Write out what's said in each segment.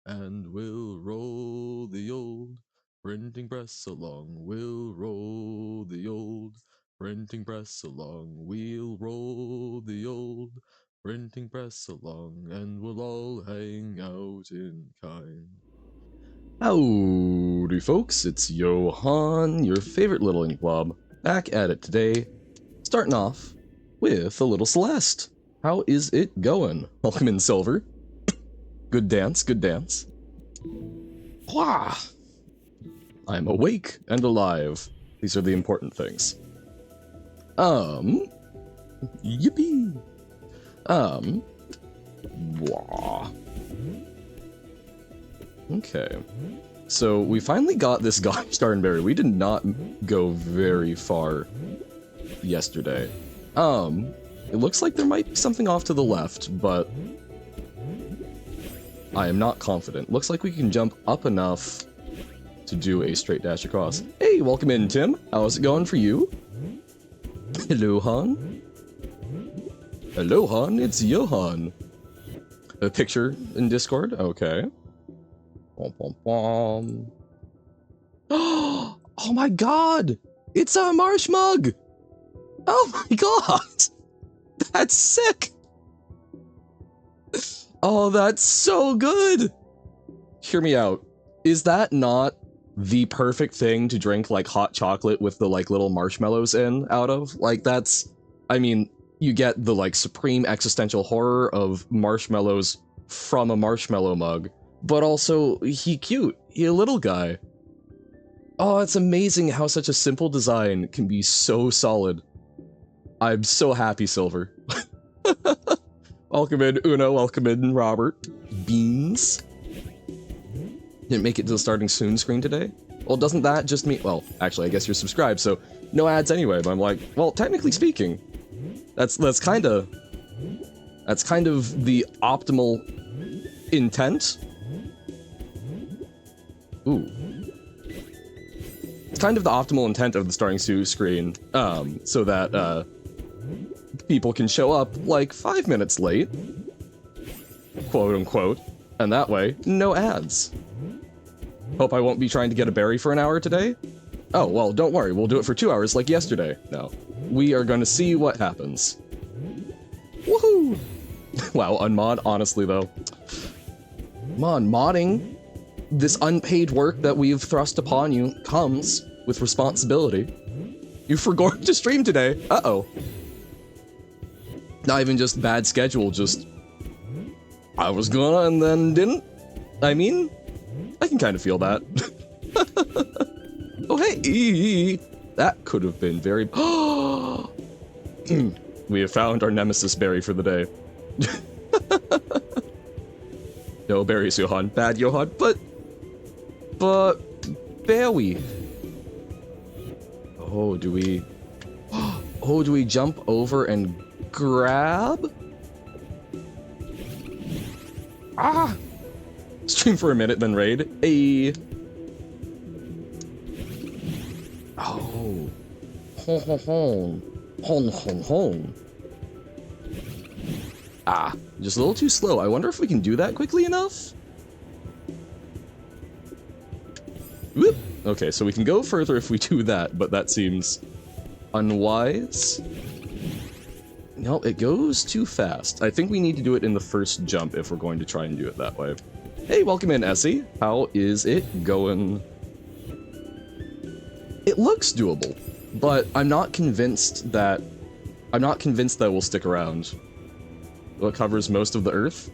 and we'll roll the old printing press along. We'll roll the old printing press along. We'll roll the old printing press along, and we'll all hang out in kind. Howdy, folks, it's Johan, your favorite little ink blob, back at it today, starting off with a little Celeste. How is it going? Welcome in, Silver. Good dance, good dance. Wah! I'm awake and alive. These are the important things. Yippee! Wah. Okay. So we finally got this gosh darn berry. We did not go very far yesterday. It looks like there might be something off to the left, but I am not confident. Looks like we can jump up enough to do a straight dash across. Hey, welcome in, Tim. How's it going for you? Hello, Han. Hello, Han. It's Johan. A picture in Discord? Okay. Bom, bom, bom. Oh my god! It's a marsh mug! Oh my god! That's sick! Oh, that's so good! Hear me out. Is that not the perfect thing to drink like hot chocolate with the like little marshmallows in out of? Like that's, I mean, you get the like supreme existential horror of marshmallows from a marshmallow mug, but also he cute, he a little guy. Oh, it's amazing how such a simple design can be so solid. I'm so happy, Silver. Welcome in, Una. Welcome in, Robert. Beans. Didn't make it to the starting soon screen today? Well, doesn't that just mean... Well, actually, I guess you're subscribed, so no ads anyway, but I'm like, well, technically speaking, that's kind of the optimal intent. Ooh. It's kind of the optimal intent of the starting soon screen, so that, people can show up like 5 minutes late, quote unquote, and that way, no ads. Hope I won't be trying to get a berry for an hour today. Oh, well, don't worry, we'll do it for 2 hours like yesterday. No, we are going to see what happens. Woohoo! Wow, unmod, honestly though. Come on, modding. This unpaid work that we've thrust upon you comes with responsibility. You forgot to stream today. Uh-oh. Not even just bad schedule, just... I was gonna and then didn't. I mean, I can kind of feel that. Oh, hey! That could have been very... We have found our nemesis berry for the day. No berries, Johan. Bad, Johan, but... berry. Oh, do we... Oh, do we jump over and grab? Ah! Stream for a minute, then raid. Hey. Oh. Hon hon hon. Hon hon hon. Ah, just a little too slow. I wonder if we can do that quickly enough? Whoop. Okay, so we can go further if we do that, but that seems unwise. No, it goes too fast. I think we need to do it in the first jump if we're going to try and do it that way. Hey, welcome in, Essie. How is it going? It looks doable, but I'm not convinced that we'll stick around. Well, it covers most of the Earth.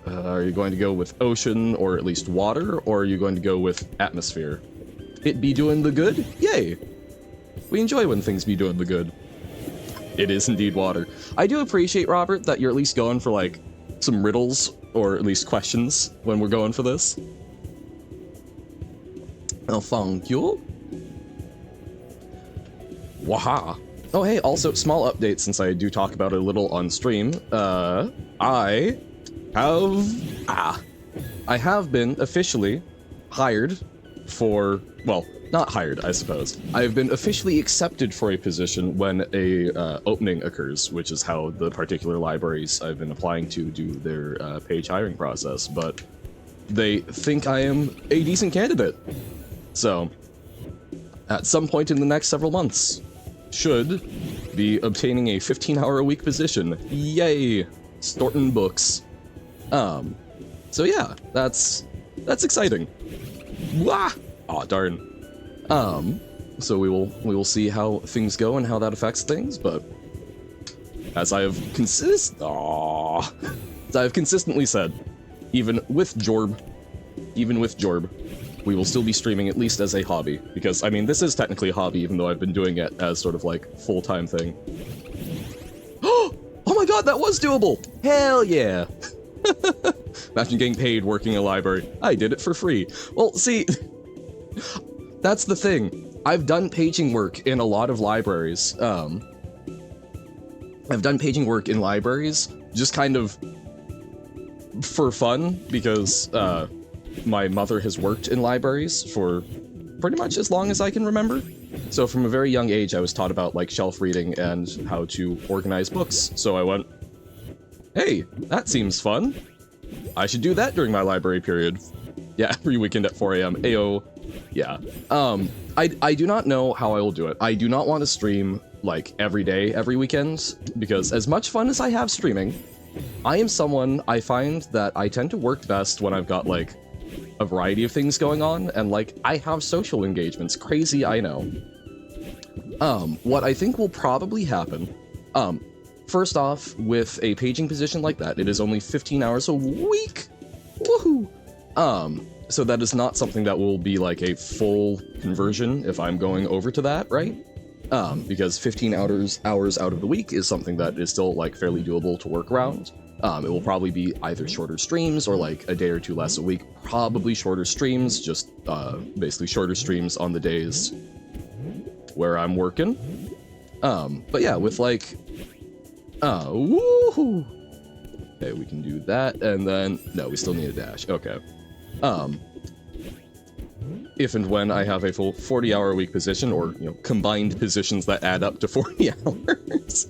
Are you going to go with ocean or at least water, or are you going to go with atmosphere? It be doing the good? Yay! We enjoy when things be doing the good. It is indeed water. I do appreciate, Robert, that you're at least going for, like, some riddles, or at least questions, when we're going for this. Oh, thank you. Waha. Oh, hey, also, small update, since I do talk about it a little on stream. I have been officially hired for, well, not hired, I suppose. I've been officially accepted for a position when a opening occurs, which is how the particular libraries I've been applying to do their page hiring process. But they think I am a decent candidate. So, at some point in the next several months, should be obtaining a 15-hour-a-week position. Yay! Stortin books. So yeah, that's exciting. Wah! Aw, darn. So we will see how things go and how that affects things, but as I have consistently said, even with Jorb, we will still be streaming at least as a hobby, because, I mean, this is technically a hobby, even though I've been doing it as sort of, like, full-time thing. Oh my god, that was doable! Hell yeah! Imagine getting paid working in a library. I did it for free. Well, see, that's the thing. I've done paging work in a lot of libraries. I've done paging work in libraries, just kind of for fun, because, my mother has worked in libraries for pretty much as long as I can remember. So from a very young age, I was taught about, like, shelf reading and how to organize books. So I went, hey, that seems fun. I should do that during my library period. Yeah, every weekend at 4 a.m. Ayo. Yeah. I do not know how I will do it. I do not want to stream, like, every day, every weekend, because as much fun as I have streaming, I am someone, I find that I tend to work best when I've got, like, a variety of things going on, and, like, I have social engagements. Crazy, I know. What I think will probably happen, first off, with a paging position like that, it is only 15 hours a week! Woohoo! So that is not something that will be, like, a full conversion if I'm going over to that, right? Because 15 hours out of the week is something that is still, like, fairly doable to work around. It will probably be either shorter streams or, like, a day or two less a week. Probably shorter streams, just, basically shorter streams on the days where I'm working. But yeah, with, like, woohoo! Okay, we can do that, and then, no, we still need a dash, okay. If and when I have a full 40-hour-a-week position, or, you know, combined positions that add up to 40 hours,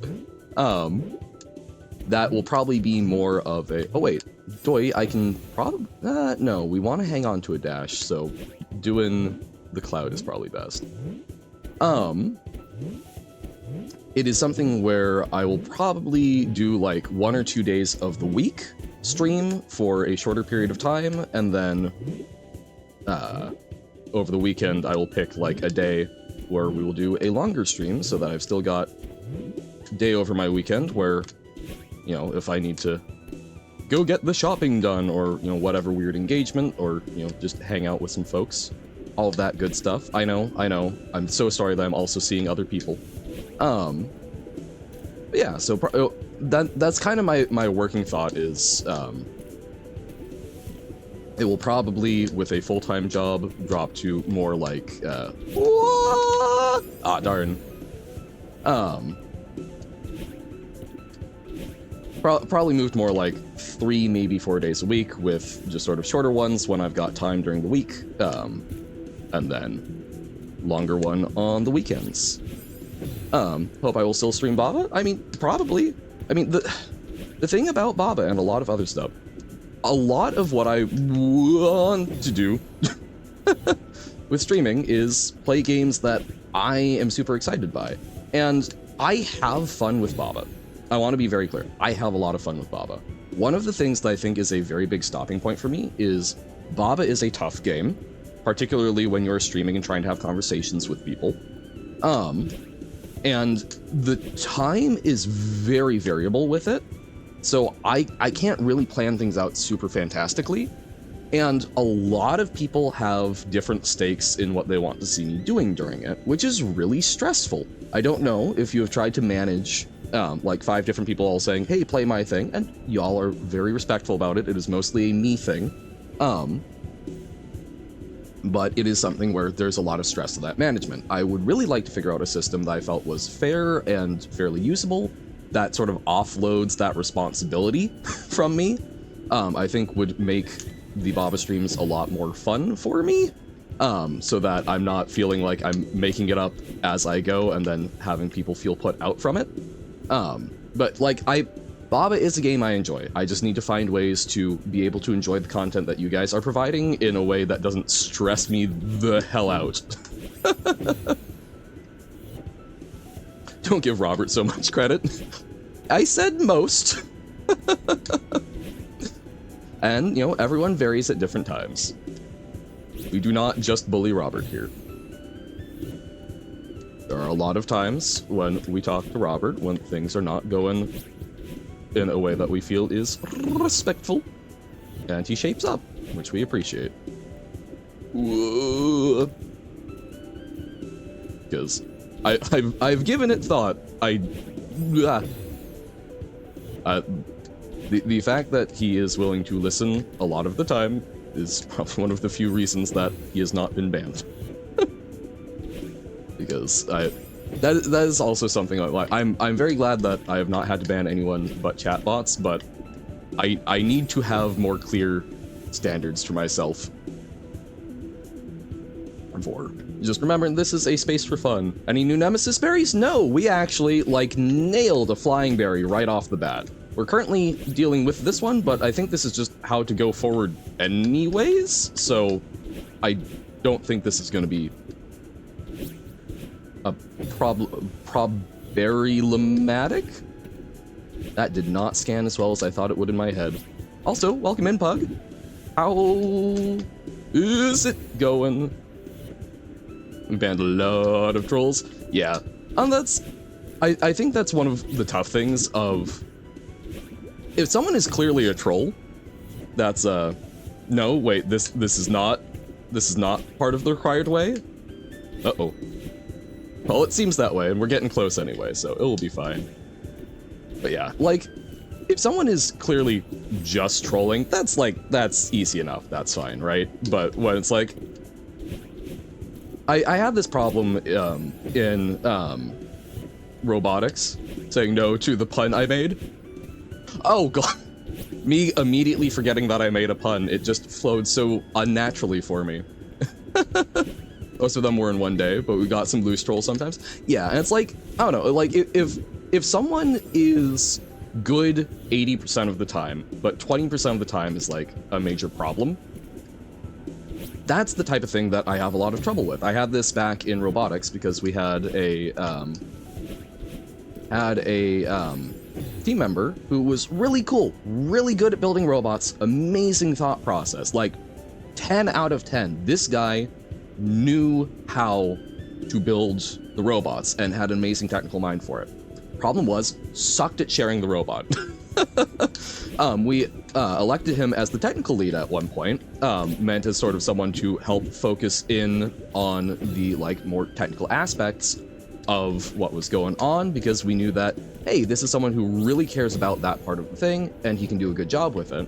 that will probably be more of a... Oh, wait. Doi, I can probably... no, we want to hang on to a dash, so doing the cloud is probably best. It is something where I will probably do, like, 1 or 2 days of the week stream for a shorter period of time, and then, over the weekend, I will pick, like, a day where we will do a longer stream, so that I've still got a day over my weekend where... You know, if I need to go get the shopping done, or, you know, whatever weird engagement, or, you know, just hang out with some folks. All of that good stuff. I know. I'm so sorry that I'm also seeing other people. Yeah, so that's kind of my working thought is, it will probably, with a full-time job, drop to more like, ah, darn. Probably moved more like 3, maybe 4 days a week, with just sort of shorter ones when I've got time during the week, and then longer one on the weekends. Hope I will still stream Baba? I mean, probably. I mean, the thing about Baba and a lot of other stuff, a lot of what I want to do with streaming is play games that I am super excited by. And I have fun with Baba. I want to be very clear. I have a lot of fun with Baba. One of the things that I think is a very big stopping point for me is Baba is a tough game, particularly when you're streaming and trying to have conversations with people. And the time is very variable with it, so I can't really plan things out super fantastically, and a lot of people have different stakes in what they want to see me doing during it, which is really stressful. I don't know if you have tried to manage like 5 different people all saying, hey, play my thing, and y'all are very respectful about it. It is mostly a me thing. But it is something where there's a lot of stress to that management. I would really like to figure out a system that I felt was fair and fairly usable, that sort of offloads that responsibility from me. I think would make the Baba streams a lot more fun for me, so that I'm not feeling like I'm making it up as I go and then having people feel put out from it. But like Baba is a game I enjoy. I just need to find ways to be able to enjoy the content that you guys are providing in a way that doesn't stress me the hell out. Don't give Robert so much credit. I said most. And, you know, everyone varies at different times. We do not just bully Robert here. There are a lot of times when we talk to Robert when things are not going in a way that we feel is respectful, and he shapes up, which we appreciate. Because I've given it thought. The fact that he is willing to listen a lot of the time is probably one of the few reasons that he has not been banned. Because that is also something I'm very glad that I have not had to ban anyone but chatbots, but I need to have more clear standards for myself. Just remember, this is a space for fun. Any new nemesis berries? No, we actually nailed a flying berry right off the bat. We're currently dealing with this one, but I think this is just how to go forward anyways, so I don't think this is going to be a problematic? That did not scan as well as I thought it would in my head. Also, welcome in, Pug. How is it going? We banned a lot of trolls. Yeah, and I think that's one of the tough things of... If someone is clearly a troll, that's no, wait, this is not part of the required way? Uh-oh. Well, it seems that way, and we're getting close anyway, so it will be fine. But yeah, if someone is clearly just trolling, that's easy enough, that's fine, right? But when it's I had this problem in robotics, saying no to the pun I made. Oh god, me immediately forgetting that I made a pun, it just flowed so unnaturally for me. Most of them were in one day, but we got some loose trolls sometimes. Yeah, and it's I don't know, if someone is good 80% of the time, but 20% of the time is a major problem, that's the type of thing that I have a lot of trouble with. I had this back in robotics because we had a team member who was really cool, really good at building robots, amazing thought process, 10 out of 10. This guy knew how to build the robots and had an amazing technical mind for it. Problem was, sucked at sharing the robot. We elected him as the technical lead at one point, meant as sort of someone to help focus in on the more technical aspects of what was going on, because we knew that, hey, this is someone who really cares about that part of the thing, and he can do a good job with it.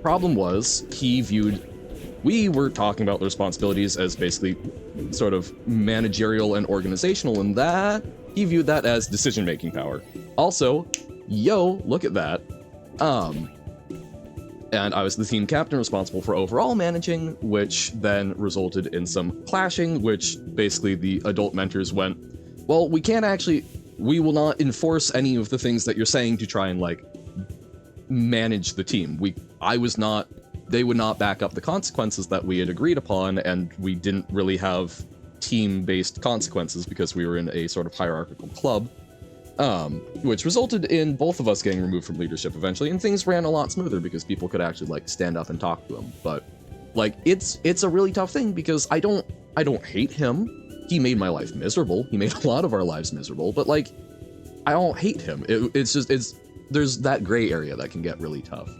Problem was, we were talking about the responsibilities as basically sort of managerial and organizational, and that he viewed that as decision-making power. Also, yo, look at that. And I was the team captain responsible for overall managing, which then resulted in some clashing, which basically the adult mentors went, well, we will not enforce any of the things that you're saying to try and manage the team. They would not back up the consequences that we had agreed upon, and we didn't really have team-based consequences because we were in a sort of hierarchical club, which resulted in both of us getting removed from leadership eventually, and things ran a lot smoother because people could actually stand up and talk to him. But it's a really tough thing because I don't hate him. He made my life miserable. He made a lot of our lives miserable, but I don't hate him. There's that gray area that can get really tough.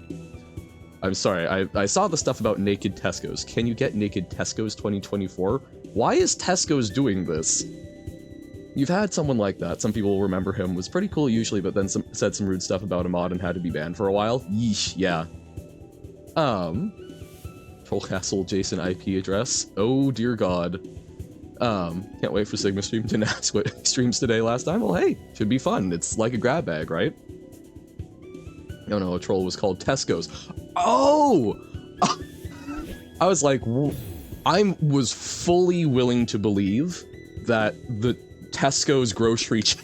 I'm sorry, I saw the stuff about naked Tesco's. Can you get naked Tesco's 2024? Why is Tesco's doing this? You've had someone like that. Some people will remember him. Was pretty cool usually, but then said some rude stuff about a mod and had to be banned for a while. Yeesh, yeah. Troll Castle Jason IP address. Oh dear god. Can't wait for Sigma Stream to announce what he streams today last time. Well, hey, should be fun. It's like a grab bag, right? Oh no, a troll was called Tesco's. Oh! I was I was fully willing to believe that the Tesco's grocery chain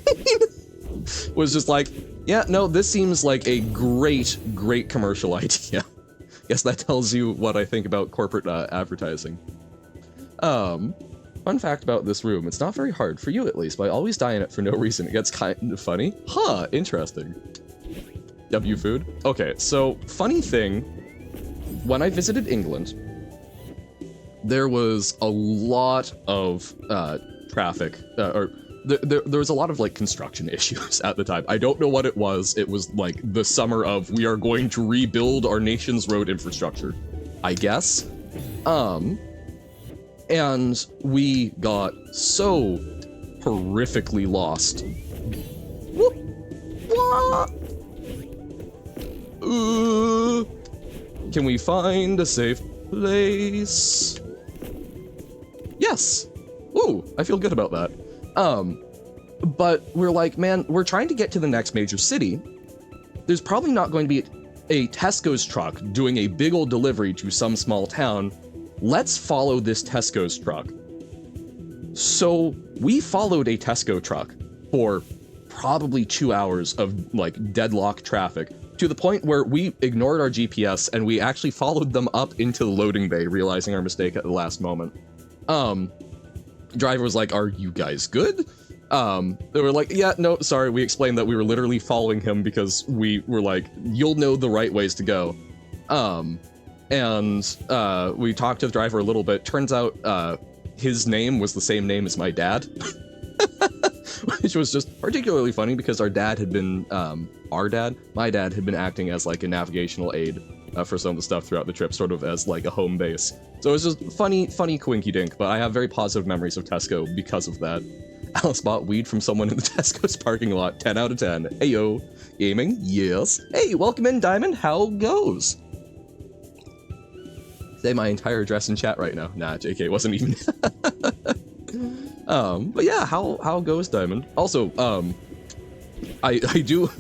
was just Yeah, no, this seems like a great commercial idea. Guess that tells you what I think about corporate advertising. Fun fact about this room, it's not very hard, for you at least, but I always die in it for no reason. It gets kind of funny. Huh, interesting. W food? Okay, so, funny thing, when I visited England, there was a lot of traffic, there was a lot of, like, construction issues at the time. I don't know what it was. It was, like, the summer of, we are going to rebuild our nation's road infrastructure, I guess. And we got so horrifically lost. Whoop! Can we find a safe place? Yes! Ooh, I feel good about that. But we're like, man, we're trying to get to the next major city. There's probably not going to be a Tesco's truck doing a big old delivery to some small town. Let's follow this Tesco's truck. So we followed a Tesco truck for probably 2 hours of like deadlock traffic, to the point where we ignored our GPS and we actually followed them up into the loading bay, realizing our mistake at the last moment. Driver was like, "Are you guys good?" They were like, "Yeah, no, sorry." We explained that we were literally following him because we were like, "You'll know the right ways to go." And we talked to the driver a little bit. Turns out his name was the same name as my dad, which was just particularly funny because my dad had been acting as like a navigational aid for some of the stuff throughout the trip, sort of as like a home base. So it was just funny coinky dink, but I have very positive memories of Tesco because of that. Alice bought weed from someone in the Tesco's parking lot. 10 out of 10. Ayo. Gaming? Yes. Hey, welcome in, Diamond. How goes? Say my entire address in chat right now. Nah, JK, it wasn't even. But yeah, how goes, Diamond? Also, I do.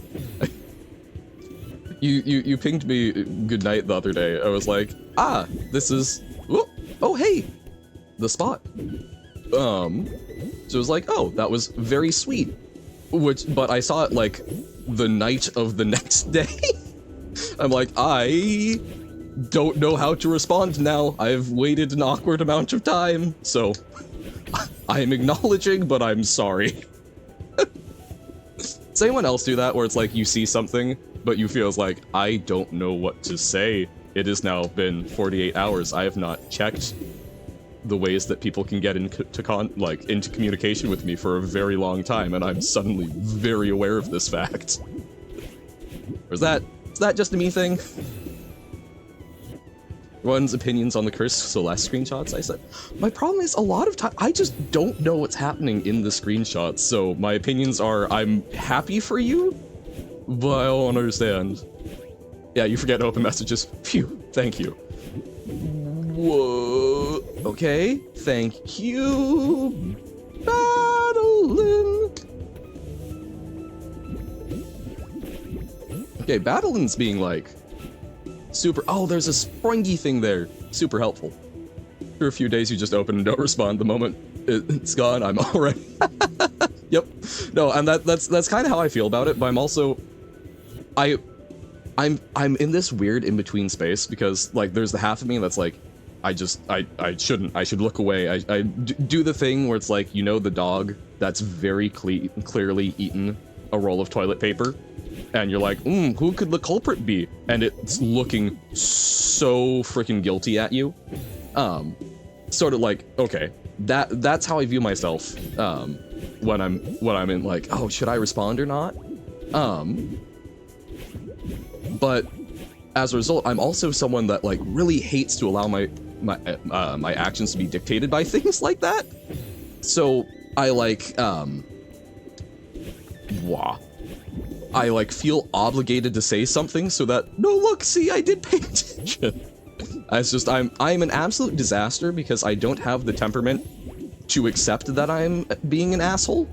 You pinged me good night the other day. I was like, this is. Oh, hey, the spot. So it was like, oh, that was very sweet. But I saw it like the night of the next day. I'm like, I don't know how to respond now. I've waited an awkward amount of time, so I'm acknowledging, but I'm sorry. Does anyone else do that, where it's like you see something, but you feel like, I don't know what to say? It has now been 48 hours. I have not checked the ways that people can get into communication with me for a very long time, and I'm suddenly very aware of this fact. Or is that just a me thing? Everyone's opinions on the cursed Celeste screenshots, I said. My problem is, a lot of time, I just don't know what's happening in the screenshots, so my opinions are, I'm happy for you, but I don't understand. Yeah, you forget open messages. Phew, thank you. Whoa. Okay, thank you. Battling. Okay, Battlin's being like super. Oh, there's a springy thing there. Super helpful. For a few days, you just open and don't respond. The moment it's gone, I'm alright. Yep. No, and that's kind of how I feel about it. But I'm also, I'm in this weird in between space because like there's the half of me that's like, I shouldn't. I should look away. I do the thing where it's like, you know, the dog that's very clearly eaten a roll of toilet paper, and you're like, who could the culprit be? And it's looking so freaking guilty at you. Sort of like, okay, that's how I view myself. When I'm in like, oh, should I respond or not? But as a result, I'm also someone that like really hates to allow my actions to be dictated by things like that. So I like I like feel obligated to say something so that, no, look, see, I did pay attention. It's just I'm an absolute disaster because I don't have the temperament to accept that I'm being an asshole.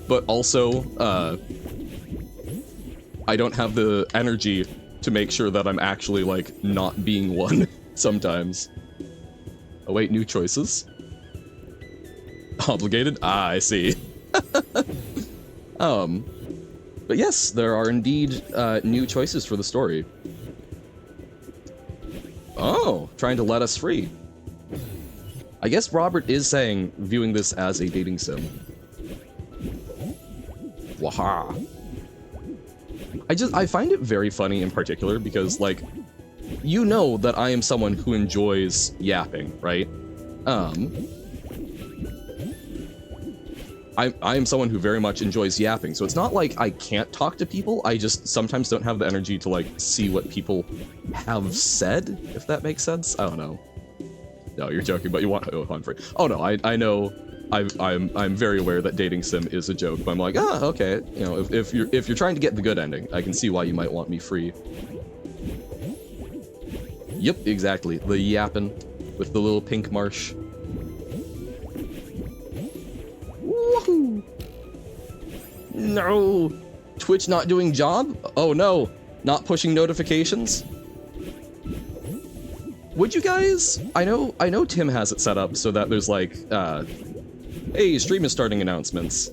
But also I don't have the energy to make sure that I'm actually like not being one sometimes. Oh wait, new choices. Obligated? Ah, I see. But yes, there are indeed new choices for the story. Oh, trying to let us free. I guess Robert is saying, viewing this as a dating sim. Waha. I find it very funny in particular because, like, you know that I am someone who enjoys yapping, right? I am someone who very much enjoys yapping, so it's not like I can't talk to people, I just sometimes don't have the energy to, like, see what people have said, if that makes sense? I don't know. No, you're joking, but you want I'm free. Oh no, I know, I'm very aware that dating sim is a joke, but I'm like, ah, okay, you know, if you're trying to get the good ending, I can see why you might want me free. Yep, exactly, the yapping with the little pink marsh. Woohoo! No! Twitch not doing job? Oh no! Not pushing notifications? Would you guys? I know Tim has it set up so that there's like, hey, stream is starting announcements.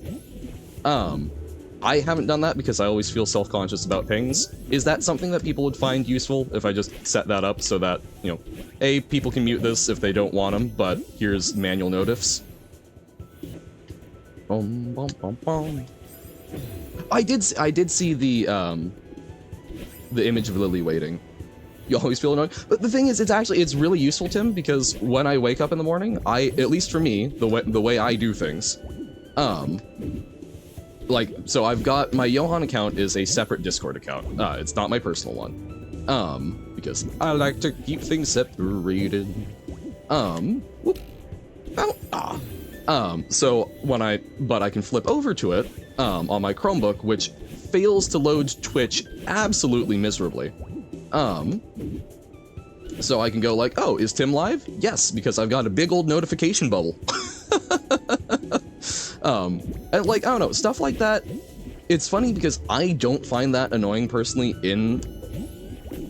I haven't done that because I always feel self-conscious about pings. Is that something that people would find useful if I just set that up so that, you know, A, people can mute this if they don't want them, but here's manual notifs. Bum, bum, bum, bum. I did see the image of Lily waiting. You always feel annoyed. But the thing is, it's really useful, Tim, because when I wake up in the morning, at least for me, the way I do things, like, so I've got, my Johan account is a separate Discord account. It's not my personal one. Because I like to keep things separated. Whoop. So but I can flip over to it, on my Chromebook, which fails to load Twitch absolutely miserably. So I can go like, oh, is Tim live? Yes, because I've got a big old notification bubble. And like, I don't know, stuff like that. It's funny because I don't find that annoying personally in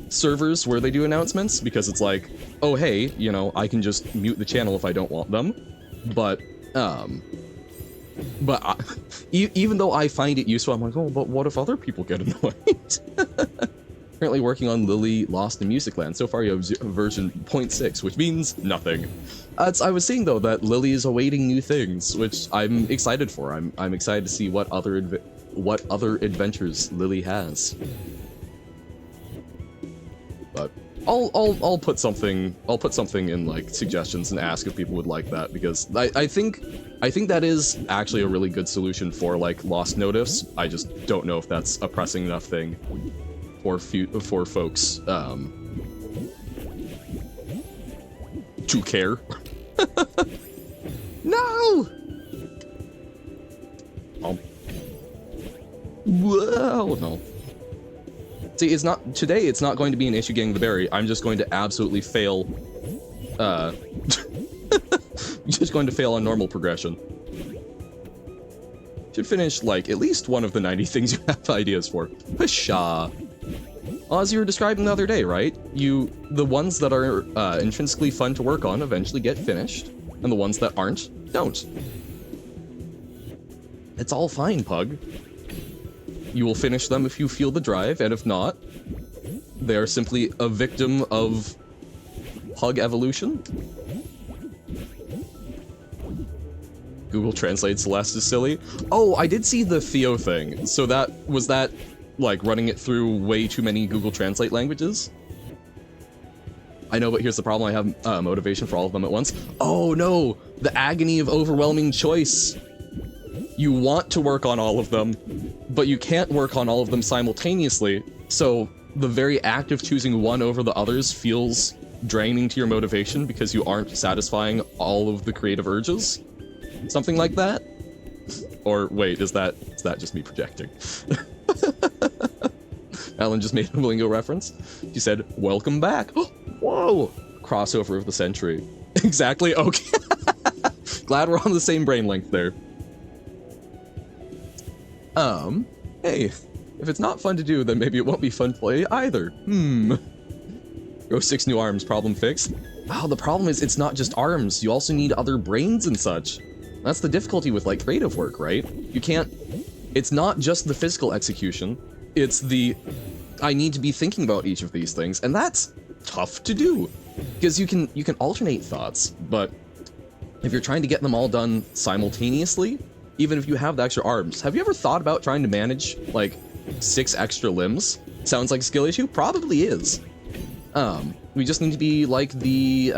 servers where they do announcements, because it's like, oh, hey, you know, I can just mute the channel if I don't want them. But even though I find it useful, I'm like, oh, but what if other people get annoyed? Currently working on Lily Lost in Music Land. So far you have version 0.6, which means nothing. I was seeing though that Lily is awaiting new things, which I'm excited for. I'm excited to see what other adventures Lily has. But I'll put something in like suggestions and ask if people would like that, because I think that is actually a really good solution for like lost notifs. I just don't know if that's a pressing enough thing for folks to care. No! Whoa, no. See, it's not going to be an issue getting the berry. I'm just going to absolutely fail. Just going to fail on normal progression. Should finish, like, at least one of the 90 things you have ideas for. Pshaw. As you were describing the other day, right? The ones that are intrinsically fun to work on eventually get finished, and the ones that aren't, don't. It's all fine, Pug. You will finish them if you feel the drive, and if not, they are simply a victim of Pug evolution. Google Translate Celeste is silly. Oh, I did see the Theo thing. So was that like running it through way too many Google Translate languages? I know, but here's the problem. I have motivation for all of them at once. Oh no, the agony of overwhelming choice. You want to work on all of them, but you can't work on all of them simultaneously. So the very act of choosing one over the others feels draining to your motivation because you aren't satisfying all of the creative urges. Something like that? Or wait, is that just me projecting? Alan just made a lingo reference. She said, welcome back. Oh, whoa! Crossover of the century. Exactly, okay. Glad we're on the same brain length there. Hey, if it's not fun to do, then maybe it won't be fun to play either. Grow 6 new arms, problem fixed. Wow, the problem is it's not just arms, you also need other brains and such. That's the difficulty with, like, creative work, right? You can't... It's not just the physical execution, it's the I need to be thinking about each of these things, and that's tough to do. Because you can alternate thoughts, but if you're trying to get them all done simultaneously, even if you have the extra arms, have you ever thought about trying to manage, like, 6 extra limbs? Sounds like a skill issue? Probably is. We just need to be like the,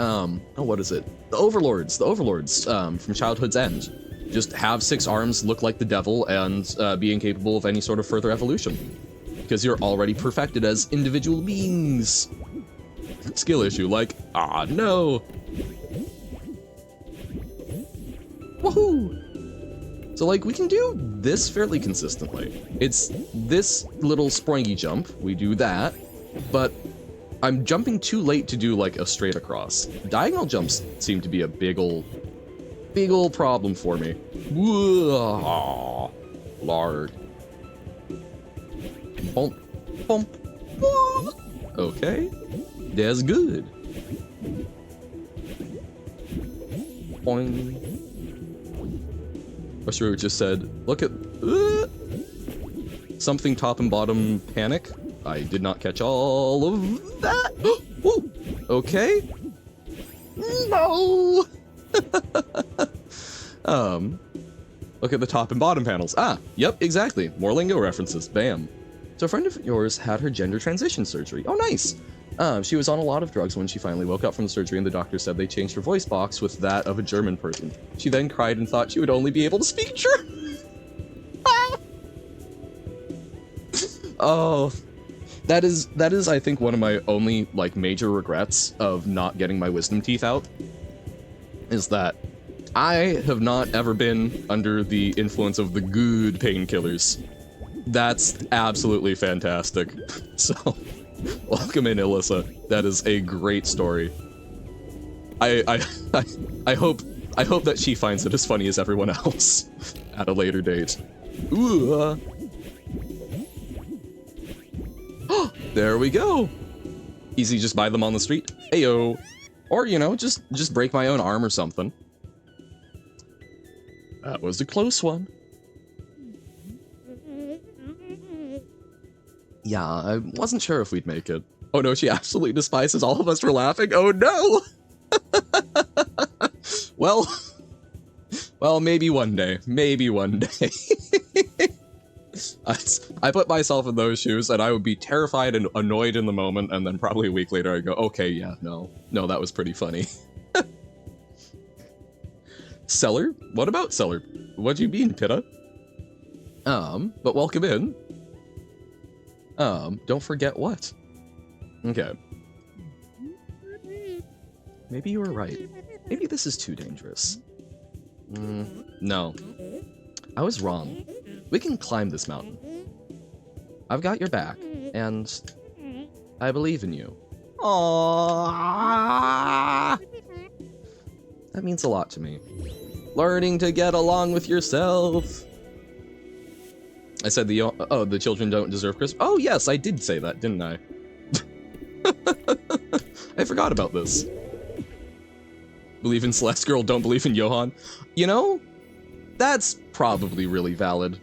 what is it? The Overlords, from Childhood's End. Just have 6 arms, look like the devil, and be incapable of any sort of further evolution. Because you're already perfected as individual beings. Skill issue, like, no. Woohoo! So, like, we can do this fairly consistently. It's this little springy jump, we do that, but I'm jumping too late to do, like, a straight across. Diagonal jumps seem to be a big ol' problem for me. Whoa, lard. Bump, bump, whoa. Okay, that's good. Boing. Bushro just said, look at something top and bottom panic. I did not catch all of that. Woo. Okay. No. Look at the top and bottom panels. Yep, exactly. More lingo references. Bam. So a friend of yours had her gender transition surgery. Oh, nice. She was on a lot of drugs when she finally woke up from the surgery, and the doctor said they changed her voice box with that of a German person. She then cried and thought she would only be able to speak German. Oh, that is, I think, one of my only, like, major regrets of not getting my wisdom teeth out, is that I have not ever been under the influence of the good painkillers. That's absolutely fantastic. So, welcome in, Alyssa. That is a great story. I hope that she finds it as funny as everyone else at a later date. Ooh. There we go. Easy, just buy them on the street. Ayo. Or, you know, just break my own arm or something. That was a close one. Yeah, I wasn't sure if we'd make it. Oh no, she absolutely despises all of us for laughing. Oh no! Well, maybe one day. Maybe one day. I put myself in those shoes, and I would be terrified and annoyed in the moment, and then probably a week later I'd go, okay, yeah, no, that was pretty funny. Cellar? What about Cellar? What do you mean, Pitta? But welcome in. Don't forget what? Okay. Maybe you were right. Maybe this is too dangerous. No. I was wrong. We can climb this mountain. I've got your back, and I believe in you. Aww. That means a lot to me. Learning to get along with yourself. I said the children don't deserve Christmas. Oh yes, I did say that, didn't I? I forgot about this. Believe in Celeste Girl, don't believe in Johan. You know, that's probably really valid.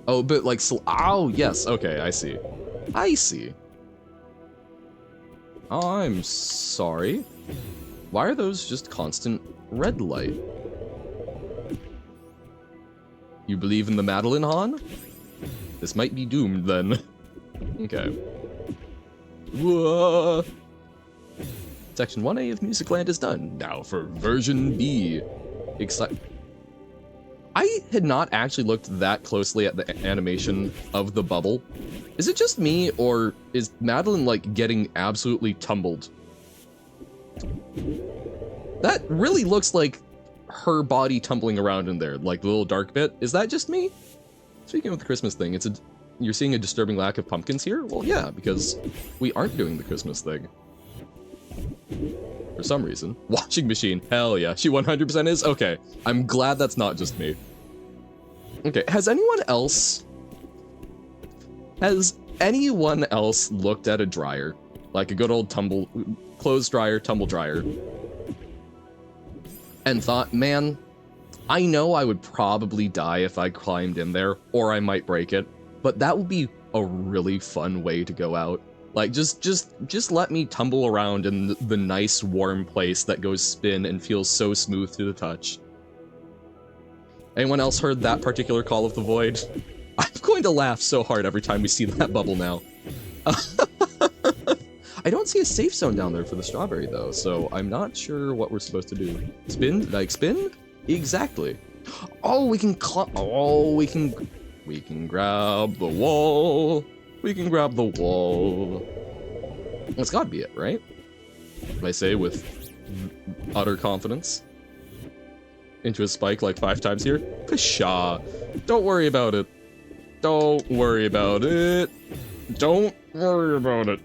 Oh, but like, oh yes, okay, I see. I see. I'm sorry. Why are those just constant red light? You believe in the Madeline Han? This might be doomed then. Okay. Whoa. Section 1A of Musicland is done. Now for version B. I had not actually looked that closely at the animation of the bubble. Is it just me, or is Madeline, like, getting absolutely tumbled? That really looks like her body tumbling around in there, like the little dark bit. Is that just me? Speaking of the Christmas thing, you're seeing a disturbing lack of pumpkins here? Well, yeah, because we aren't doing the Christmas thing. For some reason. Washing machine. Hell yeah. She 100% is? Okay. I'm glad that's not just me. Okay, has anyone else looked at a dryer? Like a good old clothes dryer, tumble dryer, and thought, man, I know I would probably die if I climbed in there, or I might break it, but that would be a really fun way to go out. Like, just let me tumble around in the nice, warm place that goes spin and feels so smooth to the touch. Anyone else heard that particular Call of the Void? I'm going to laugh so hard every time we see that bubble now. I don't see a safe zone down there for the strawberry, though, so I'm not sure what we're supposed to do. Spin? Like, spin? Exactly. Oh, we can we can grab the wall. We can grab the wall. That's gotta be it, right? I say with utter confidence. Into a spike like 5 times here. Pshaw. Don't worry about it. Don't worry about it. Don't worry about it.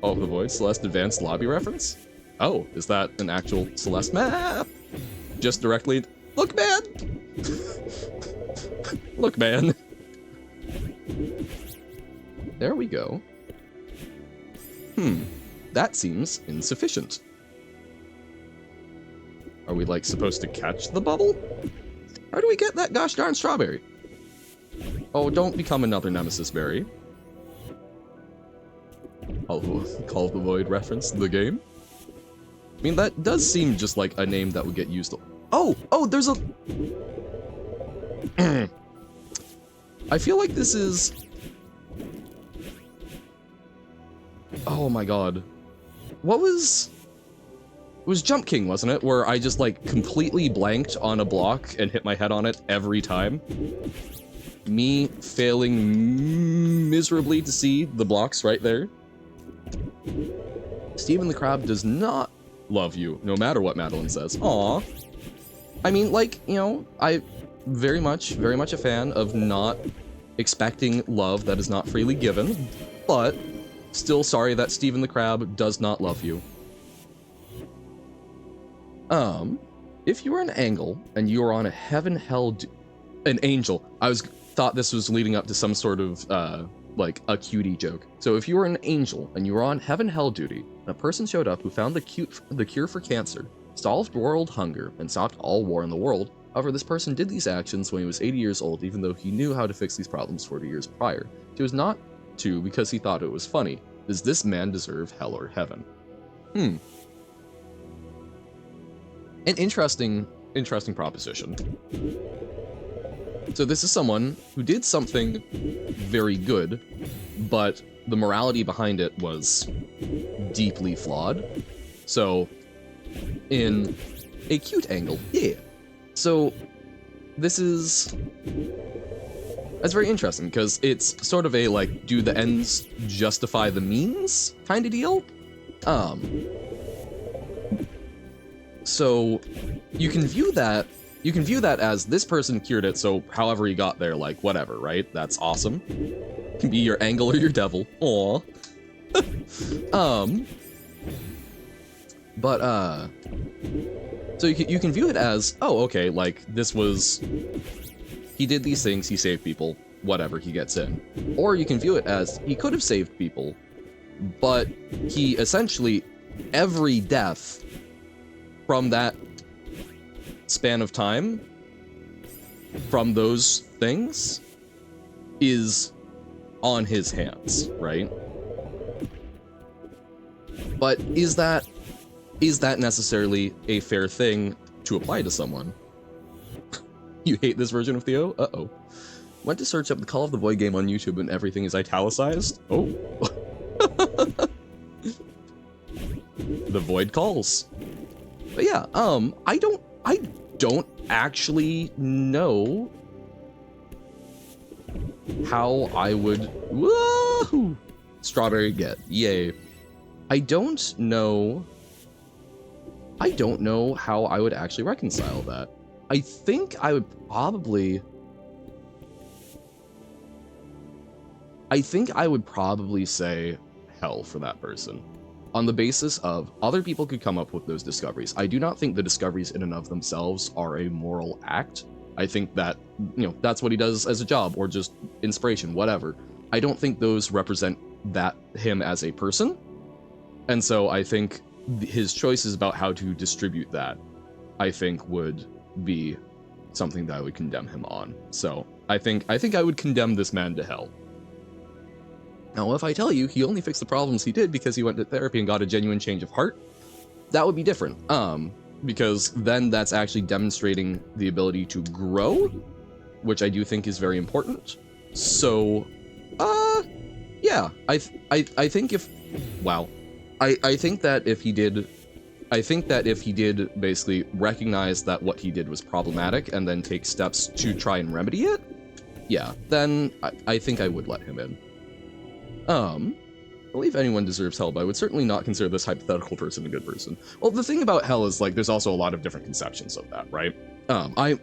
Oh, the voice. Celeste Advanced Lobby reference? Oh, is that an actual Celeste map? Just directly. Look, man! Look, man. There we go. That seems insufficient. Are we, like, supposed to catch the bubble? How do we get that gosh darn strawberry? Oh, don't become another Nemesis Berry. Call of the Void reference, the game? I mean, that does seem just like a name that would get used. Oh, there's a... I feel like this is... Oh my god. What was... It was Jump King, wasn't it? Where I just, like, completely blanked on a block and hit my head on it every time. Me failing miserably to see the blocks right there. Steven the Crab does not love you, no matter what Madeline says. Aw. I mean, like, you know, I very much a fan of not expecting love that is not freely given, but still sorry that Steven the Crab does not love you. If you were an angel and you were on a an angel, thought this was leading up to some sort of, like, a cutie joke. So if you were an angel and you were on heaven-hell duty, and a person showed up who found the cure for cancer, solved world hunger, and stopped all war in the world. However, this person did these actions when he was 80 years old, even though he knew how to fix these problems 40 years prior. He was not to because he thought it was funny. Does this man deserve hell or heaven? An interesting proposition. So this is someone who did something very good, but the morality behind it was deeply flawed. So, in a cute angle, yeah. So, that's very interesting, because it's sort of a, like, do the ends justify the means kind of deal? So, you can view that as this person cured it, so however he got there, like, whatever, right? That's awesome. It can be your angel or your devil. Aww. So you can view it as, oh, okay, like, he did these things, he saved people, whatever, he gets in. Or you can view it as, he could have saved people, but he essentially, every death from that span of time, from those things, is on his hands, right? But is that necessarily a fair thing to apply to someone? You hate this version of Theo? Uh-oh. Went to search up the Call of the Void game on YouTube and everything is italicized? Oh. The Void calls. But yeah, I don't actually know how I would... Woohoo! Strawberry get. Yay. I don't know how I would actually reconcile that. I think I would probably say hell for that person. On the basis of other people could come up with those discoveries. I do not think the discoveries in and of themselves are a moral act. I think that, you know, that's what he does as a job, or just inspiration, whatever. I don't think those represent him as a person. And so I think his choices about how to distribute that, I think, would be something that I would condemn him on. So I think I would condemn this man to hell. Now, if I tell you he only fixed the problems he did because he went to therapy and got a genuine change of heart, that would be different. Because then that's actually demonstrating the ability to grow, which I do think is very important. So, yeah, I think if, wow, I think that if he did, basically recognize that what he did was problematic and then take steps to try and remedy it, yeah, then I think I would let him in. I believe anyone deserves hell, but I would certainly not consider this hypothetical person a good person. Well, the thing about hell is, like, there's also a lot of different conceptions of that, right? I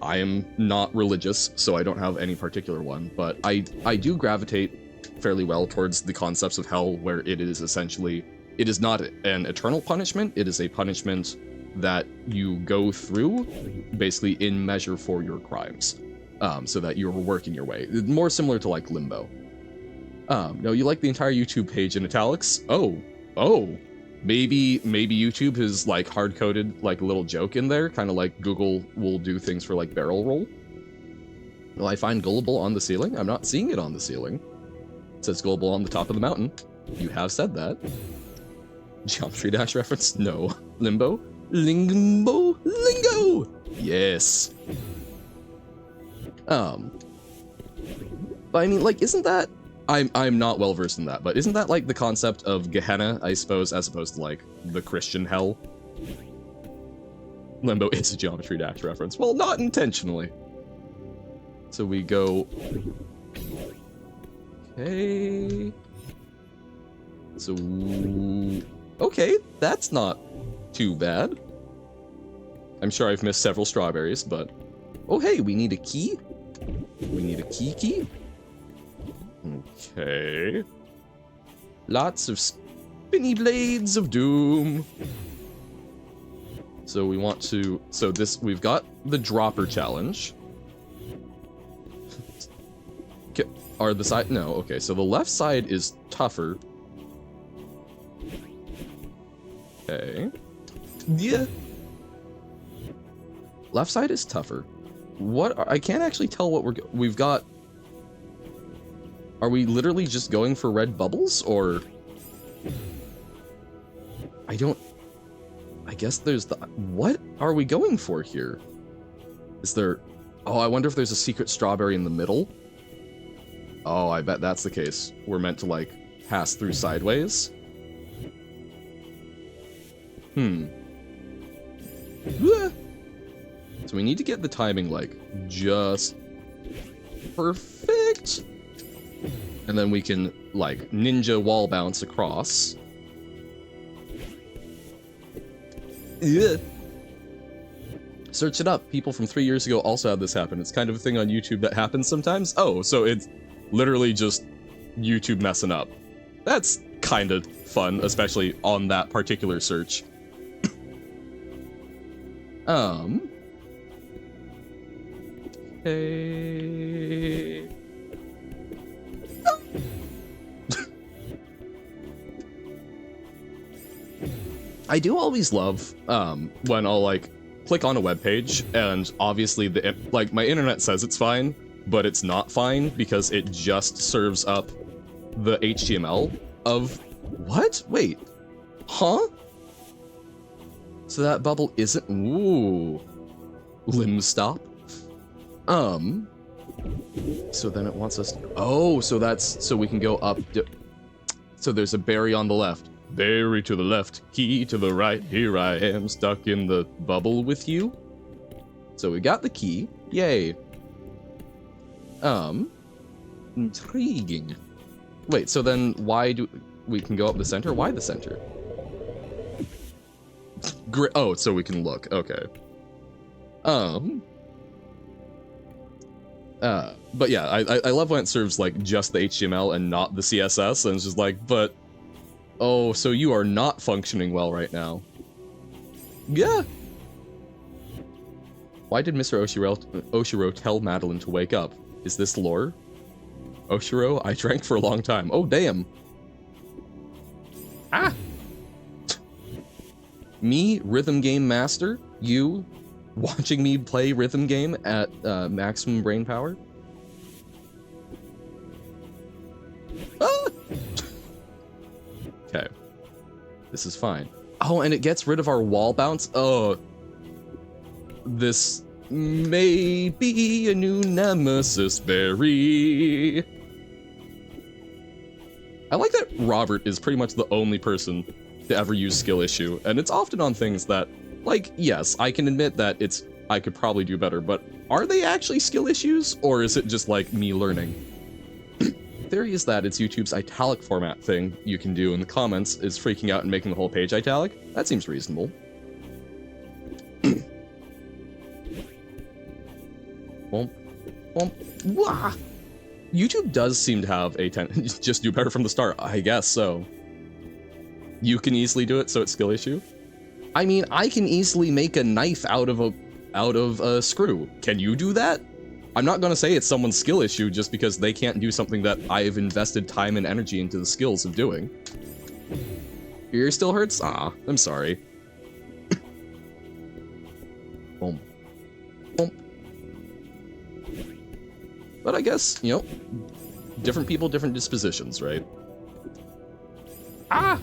am not religious, so I don't have any particular one, but I do gravitate fairly well towards the concepts of hell, where it is essentially, it is not an eternal punishment, it is a punishment that you go through, basically in measure for your crimes, so that you're working your way. More similar to, like, limbo. No, you like the entire YouTube page in italics? Oh, maybe YouTube has, like, hard-coded, like, a little joke in there, kind of like Google will do things for, like, barrel roll. Will I find gullible on the ceiling? I'm not seeing it on the ceiling. It says gullible on the top of the mountain. You have said that. Geometry Dash reference? No. Limbo? Lingo? Yes. But I mean, like, isn't that... I'm not well versed in that, but isn't that like the concept of Gehenna, I suppose, as opposed to like the Christian hell? Limbo is a Geometry Dash reference. Well, not intentionally. So we go... Okay... So... Okay, that's not too bad. I'm sure I've missed several strawberries, but... Oh hey, we need a key? We need a key? Okay. Lots of spinny blades of doom. So we want to... So this... We've got the dropper challenge. Okay, are the side... No, okay. So the left side is tougher. Okay. Yeah. Left side is tougher. What... I can't actually tell what we've got... Are we literally just going for red bubbles, or... I guess there's the... What are we going for here? Is there... Oh, I wonder if there's a secret strawberry in the middle? Oh, I bet that's the case. We're meant to, like, pass through sideways? So we need to get the timing, like, just... perfect! And then we can, like, ninja wall bounce across. Yeah. Search it up. People from 3 years ago also had this happen. It's kind of a thing on YouTube that happens sometimes. Oh, so it's literally just YouTube messing up. That's kind of fun, especially on that particular search. Okay. I do always love when I'll, like, click on a web page and obviously like, my internet says it's fine, but it's not fine because it just serves up the HTML of... What? Wait. Huh? So that bubble isn't... Ooh. Limb stop. So then it wants us... Oh, so that's... So we can go up... So there's a berry on the left. Berry to the left, key to the right, here I am, stuck in the bubble with you. So we got the key, yay. Intriguing. Wait, so then why do... We can go up the center? Why the center? Oh, so we can look, okay. But yeah, I love when it serves, like, just the HTML and not the CSS, and it's just like, but... Oh, so you are not functioning well right now. Yeah. Why did Mr. Oshiro tell Madeline to wake up? Is this lore? Oshiro, I drank for a long time. Oh, damn. Ah! Me, rhythm game master. You, watching me play rhythm game at maximum brain power. Ah! Okay. This is fine. Oh, and it gets rid of our wall bounce. Oh. This may be a new nemesis berry. I like that Robert is pretty much the only person to ever use skill issue, and it's often on things that, like, yes, I can admit that I could probably do better, but are they actually skill issues, or is it just like me learning? Theory is that it's YouTube's italic format thing you can do in the comments is freaking out and making the whole page italic. That seems reasonable. Bump, bump, wah! YouTube does seem to have a just do better from the start. I guess so. You can easily do it, so it's skill issue. I mean, I can easily make a knife out of a screw. Can you do that? I'm not gonna say it's someone's skill issue just because they can't do something that I've invested time and energy into the skills of doing. Your ear still hurts? Ah, I'm sorry. Boom. Boom. But I guess, you know, different people, different dispositions, right? Ah!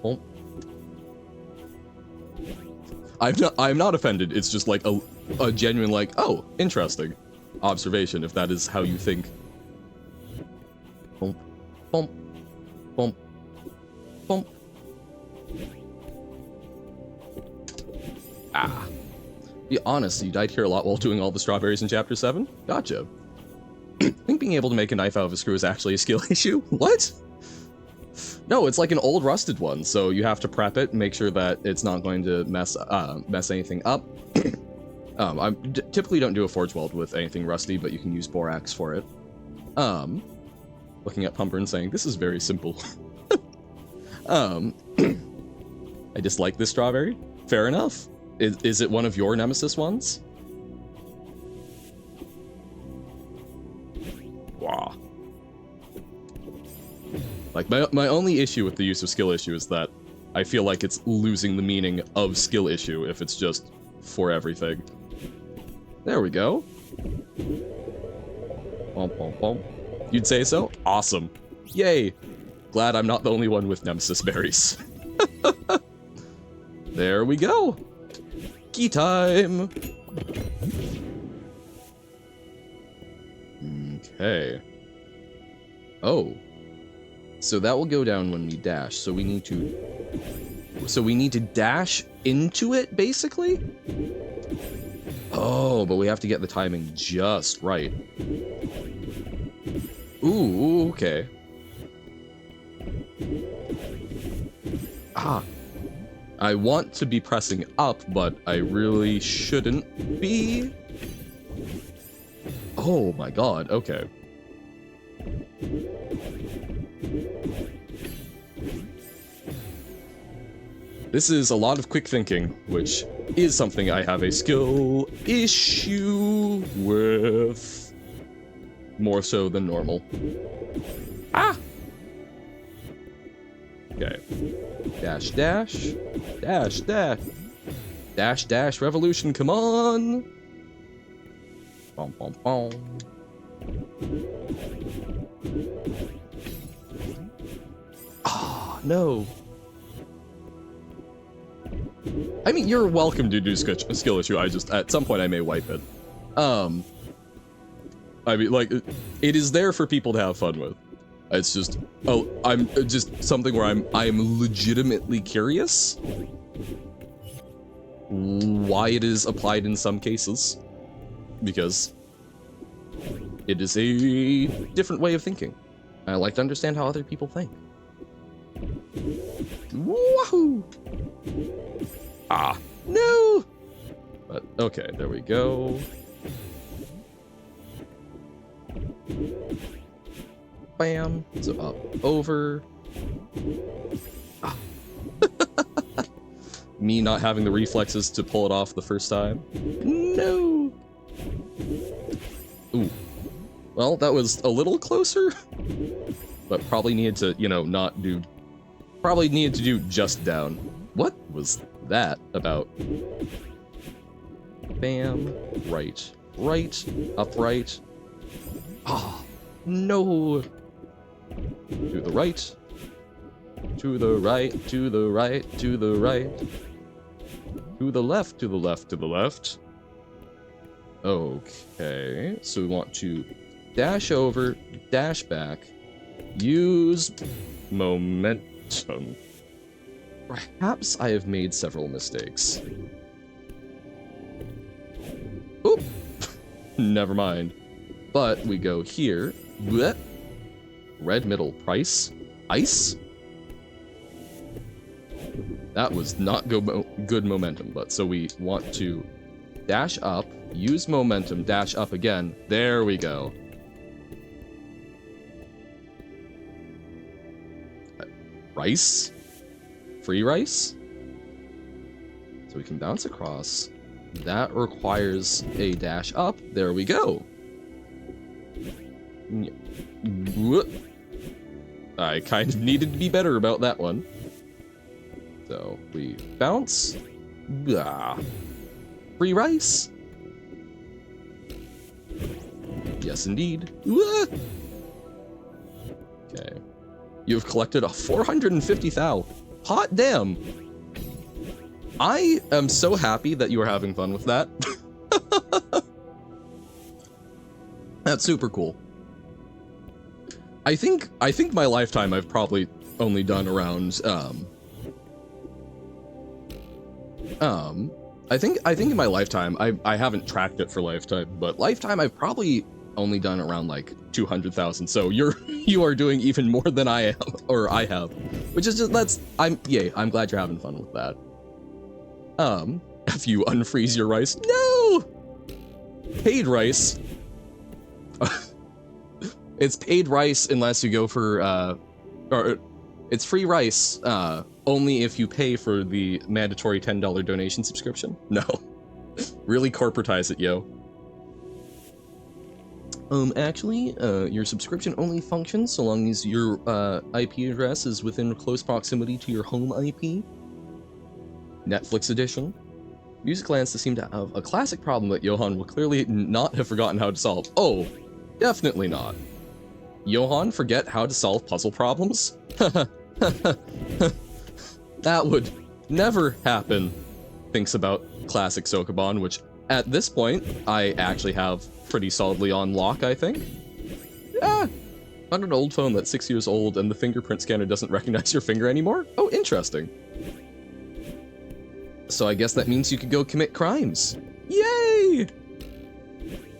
Boom. I'm not offended. It's just like a genuine, like, oh, interesting observation, if that is how you think. Bump, bump, bump, bump. Ah. Be honest, you died here a lot while doing all the strawberries in Chapter 7? Gotcha. I think being able to make a knife out of a screw is actually a skill issue? What? No, it's like an old rusted one, so you have to prep it, make sure that it's not going to mess anything up. I typically don't do a forge weld with anything rusty, but you can use borax for it. Looking at Pumper and saying, this is very simple. I dislike this strawberry. Fair enough. Is it one of your nemesis ones? Wow. Like, my only issue with the use of skill issue is that I feel like it's losing the meaning of skill issue if it's just for everything. There we go. Bump, bump, bump. You'd say so? Awesome. Yay. Glad I'm not the only one with nemesis berries. There we go. Key time. Okay. Oh. So that will go down when we dash, so we need to dash into it, basically? Oh, but we have to get the timing just right. Ooh, okay. Ah. I want to be pressing up, but I really shouldn't be. Oh my god, okay. This is a lot of quick thinking, which is something I have a skill issue with. More so than normal. Ah! Okay. Dash, dash. Dash, dash. Dash, dash, revolution, come on! Bom, bom, bom. Ah, no. I mean, you're welcome to do skill issue, I just, at some point I may wipe it. I mean, like, it is there for people to have fun with. It's just, oh, I'm just something where I am legitimately curious why it is applied in some cases, because it is a different way of thinking. I like to understand how other people think. Woohoo! Ah, no! But, okay, there we go. Bam. So up, over. Ah. Me not having the reflexes to pull it off the first time. No! Ooh. Well, that was a little closer. But probably needed to, you know, not do... Probably needed to do just down. What was that about. Bam, right, upright. Ah, no. To the right, to the right, to the right, to the right. To the left, to the left, to the left. Okay, so we want to dash over, dash back, use momentum. Perhaps I have made several mistakes. Oop! Never mind. But we go here. Blech. Red middle price. Ice? That was not good momentum, but so we want to dash up, use momentum, dash up again. There we go. Rice? Free rice? So we can bounce across. That requires a dash up. There we go. I kind of needed to be better about that one. So we bounce. Free rice. Yes, indeed. Okay. You've collected a 450,000. Hot damn. I am so happy that you are having fun with that. That's super cool. I think my lifetime I've probably only done around I think in my lifetime I haven't tracked it for lifetime, but lifetime I've probably only done around like 200,000. So you are doing even more than I am, or I have, which is just I'm glad you're having fun with that. If you unfreeze your rice, no, paid rice. It's paid rice unless you go for or it's free rice only if you pay for the mandatory $10 donation subscription. No, really corporatize it, yo. Actually, your subscription only functions so long as your IP address is within close proximity to your home IP. Netflix edition. Music lands seem to have a classic problem that Johan will clearly not have forgotten how to solve. Oh, definitely not. Johan forget how to solve puzzle problems? That would never happen. Thinks about classic Sokoban, which at this point I actually have pretty solidly on lock, I think. Yeah, on an old phone that's 6 years old and the fingerprint scanner doesn't recognize your finger anymore? Oh, interesting. So I guess that means you could go commit crimes. Yay!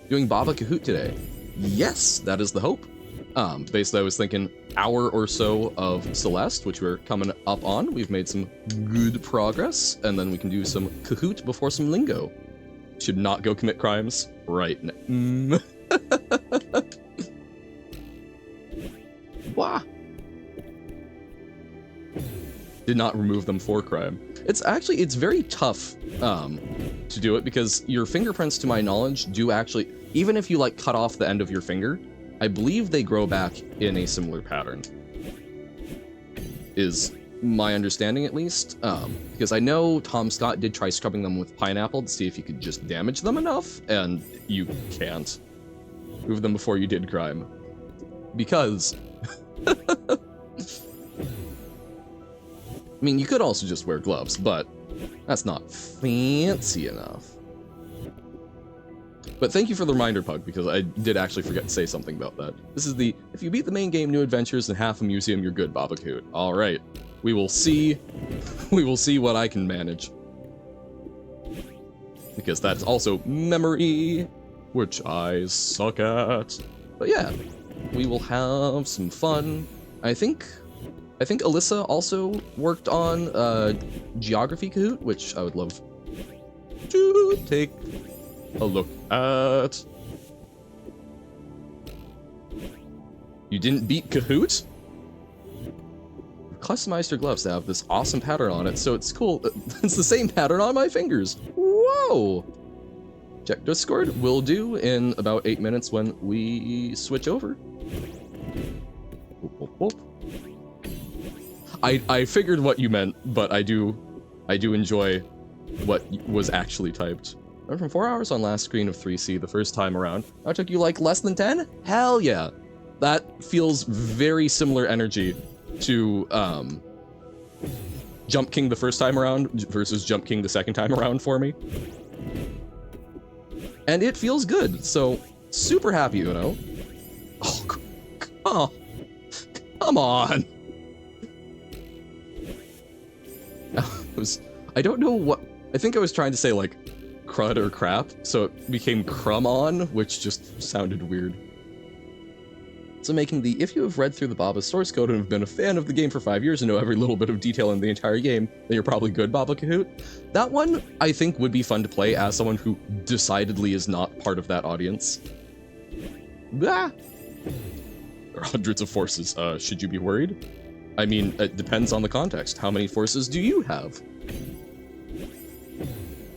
Doing Baba Kahoot today. Yes, that is the hope. Basically I was thinking hour or so of Celeste, which we're coming up on. We've made some good progress, and then we can do some Kahoot before some lingo. Should not go commit crimes right now. Wah! Did not remove them for crime. It's very tough to do it because your fingerprints, to my knowledge, do actually, even if you like cut off the end of your finger, I believe they grow back in a similar pattern. Is my understanding, at least. Because I know Tom Scott did try scrubbing them with pineapple to see if you could just damage them enough, and you can't. Move them before you did crime. Because... I mean, you could also just wear gloves, but that's not fancy enough. But thank you for the reminder, Pug, because I did actually forget to say something about that. This is the, if you beat the main game, new adventures, and half a museum, you're good, Baba Kahoot. All right, we will see what I can manage. Because that's also memory, which I suck at. But yeah, we will have some fun. I think Alyssa also worked on Geography Kahoot, which I would love to take a look at. You didn't beat Kahoot? Customized your gloves to have this awesome pattern on it, so it's cool. It's the same pattern on my fingers. Whoa! Check Discord. Will do in about 8 minutes when we switch over. Whoop, whoop, whoop. I figured what you meant, but I do I do enjoy what was actually typed. Went from 4 hours on last screen of 3C the first time around. That took you like less than 10? Hell yeah. That feels very similar energy to Jump King the first time around versus Jump King the second time around for me. And it feels good, so super happy, you know? Oh, come on. I don't know what, I think I was trying to say like crud or crap, so it became crumb on, which just sounded weird. So making the, if you have read through the Baba source code and have been a fan of the game for 5 years and know every little bit of detail in the entire game, then you're probably good, Baba Kahoot. That one, I think, would be fun to play as someone who decidedly is not part of that audience. Ah! There are hundreds of forces. Should you be worried? I mean, it depends on the context. How many forces do you have?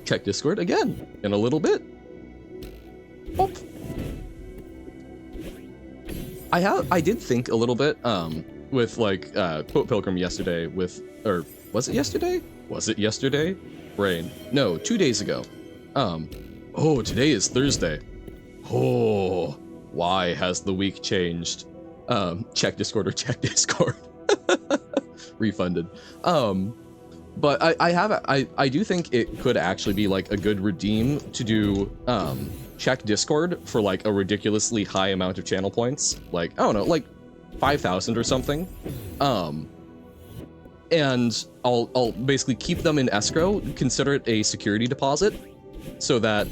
Check Discord again in a little bit. Pop. I did think a little bit, with like, Quote Pilgrim yesterday with, or was it yesterday? Was it yesterday? Brain. No, 2 days ago. Oh, today is Thursday. Oh, why has the week changed? Check Discord or check Discord. Refunded. But I do think it could actually be like a good redeem to do, check Discord for like a ridiculously high amount of channel points, like I don't know, like 5,000 or something, and I'll basically keep them in escrow, consider it a security deposit, so that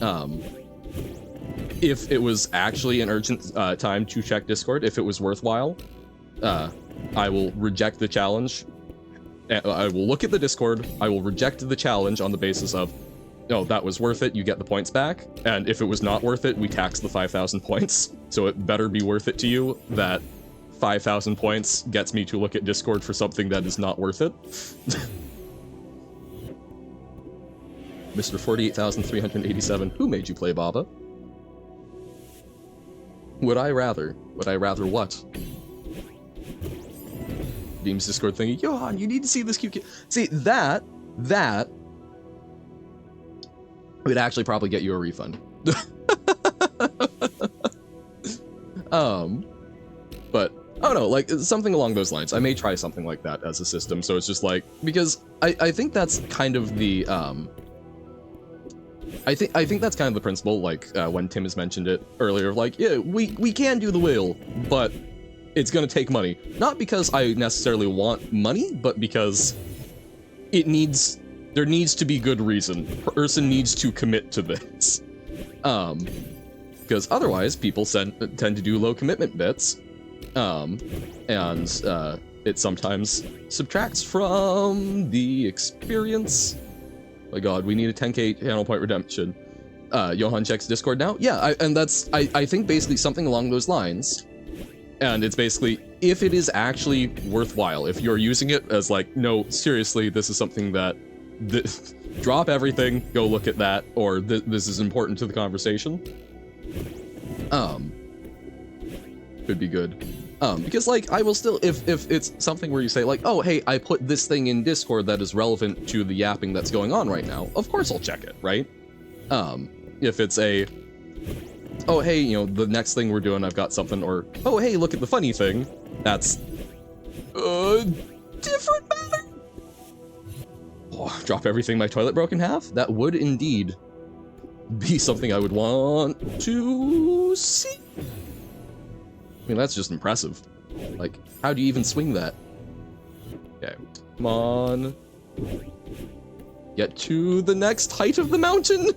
if it was actually an urgent time to check Discord, if it was worthwhile, I will reject the challenge. I will look at the Discord, I will reject the challenge on the basis of, no, that was worth it, you get the points back, and if it was not worth it, we tax the 5,000 points. So it better be worth it to you that 5,000 points gets me to look at Discord for something that is not worth it. Mr. 48,387, who made you play Baba? Would I rather? Would I rather what? Deems Discord thinking, Johan, you need to see this cute kid. See, that would actually probably get you a refund. But I don't know, like something along those lines. I may try something like that as a system. So it's just like, because I think that's kind of the I think that's kind of the principle. Like when Tim has mentioned it earlier, like yeah, we can do the wheel, but it's gonna take money. Not because I necessarily want money, but because there needs to be good reason. Person needs to commit to this. Because otherwise people tend to do low commitment bits. And it sometimes subtracts from the experience. My god, we need a 10k channel point redemption. Johan checks Discord now? Yeah, I think basically something along those lines. And it's basically, if it is actually worthwhile, if you're using it as like, no, seriously, this is something that, drop everything, go look at that, or this is important to the conversation. Could be good. Because like, I will still, if it's something where you say like, oh, hey, I put this thing in Discord that is relevant to the yapping that's going on right now, of course I'll check it, right? If it's a, oh, hey, you know, the next thing we're doing, I've got something, or, oh, hey, look at the funny thing, that's different matter. Oh, drop everything, my toilet broke in half? That would indeed be something I would want to see. I mean, that's just impressive. Like, how do you even swing that? Okay, come on. Get to the next height of the mountain!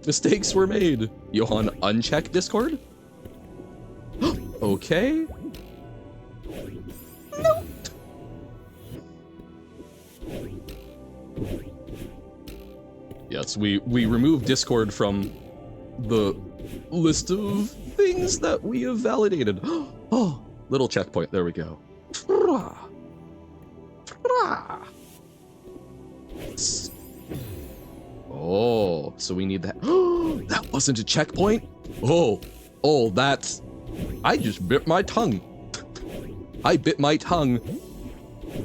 Mistakes were made. Johan, uncheck Discord? Okay. Nope. Yes, we remove Discord from the list of things that we have validated. Oh, little checkpoint. There we go. Oh, so we need that. That wasn't a checkpoint? Oh, that's... I just bit my tongue. I bit my tongue